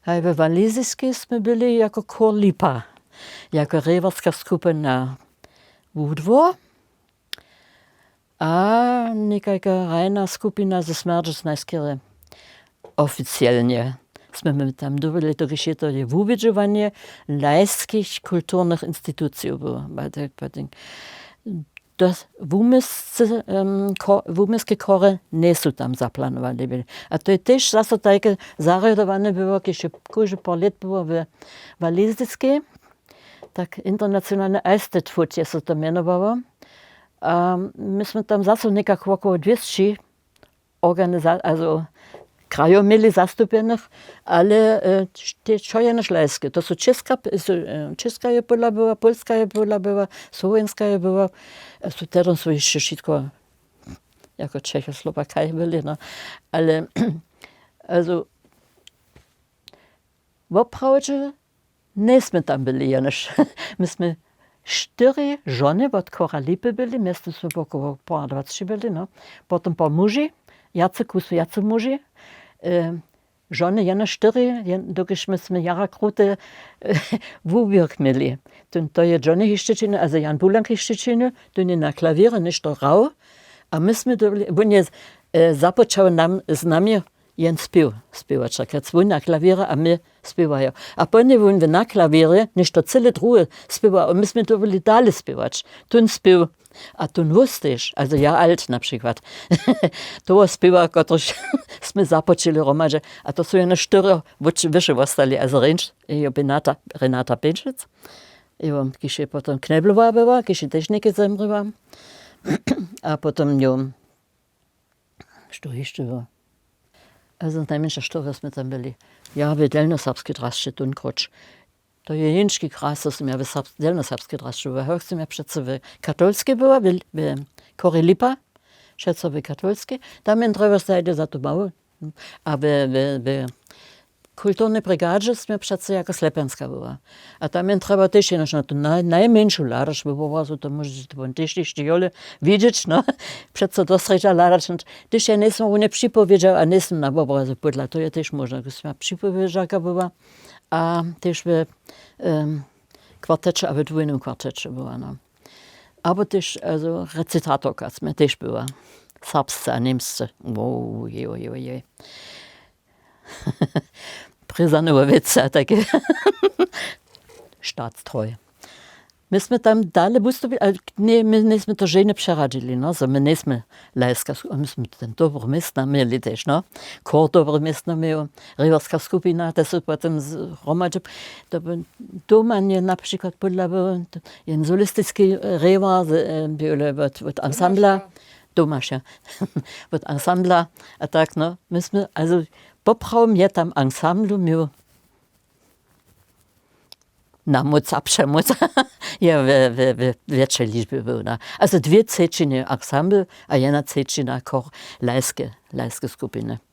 A we Walizijskie byli jako Chor Lipa, jako rejwarska skupina Wudwo, a nekajka rajna skupina ze Smerdżesnajskie oficjalnie. Jsme tam dobili to geschiedte wuwiedzowanie lajskich kulturnych instytucji było. Das wumyskie kory nie są tam zaplanowane byli. A to jest też zase takie zarjadowane było, kiedy parę lat było w Walizijskiej, tak internacjonalne Eisteddfurt się to mianowało. A myśmy tam zase nekako około 200 organizacji, also krajów mieli zastupionych, ale te czojene szlajskie. To są czeska pola była, polska pola była, słowenska była. Also teraz są jeszcze wszystko jako Czechoslowakia byli, no. Ale also w oprawdzie nieśmy tam byli jenoż. Myśmy 4 żony od Chora Lipy byli, myśmy około 20 byli, no. Potem paar muži, jacy muži. Żony jeno 4, dokiż myśmy jara krute wubiork mieli. To je Johnny hiszczyczyny, also Jan Bulank hiszczyczyny, to nie na klawierze, nicht to rau. A myśmy on je zapoczął z nami jen śpiewać. On na klawierze, a my śpiewają. A potem on na klawierze, nicht to całe drugie śpiewa, a myśmy to byli dalej śpiewać. Tun śpiew. A tu wussteš, also ja alt na przykład, to śpiewa, któryś sme započeli romadže, a to są jeno 4 wyższe ostali, also Renata Benčic, když je potom Kneblová była, když je też někde zemřela, a potom jo, što ještě bylo. Also najmenša 4 sme tam byli. Ja, v delnosrpski drašče Tunkroč. To je jinski kras, to jsem ja v delnosrpski drašče. Hoch jsem ja přece v katolské byla, v Chore Lipa, přece v katolské. Tam jen treba sajde za to mało. A v kulturnej brygadzie jsme přece jako Slepenská byla. A tam jen treba też jenož na to najmenšu ládač by bylo, so to můžete też ještě jole vidět, no. Přece to sreća ládač. Když ja nesmím u ne připověděl a nesmím na obrazu podla, to je też možno, když jsme připovědělka byla. A też w kwartecie, a w dwójnym kwartecie była. No. Aber też also recytatorka sme też była. Serbsce a niemsce. Ojej. Pryzanowice, takie staatstreu. Myśmy tam dalej bustowili, ale my nieśmy to żenie przeradzili, no, so my nieśmy lajska, myśmy ten dobry miestna mieli też, no, kor dobry miestna miał, rejwarska skupina, to są potem zgromadzi, to mnie na przykład podlabyło, jen solistycki rejwar, od ensembla, Tomasz, ja, od ensembla, a tak, no, myśmy, also, popraw mnie tam ensemblu miał, na moc a przemoc, ja w większej liczbie był. No. Also 2 ceciny ensemble, a jedna cecina kor lajskie skupiny.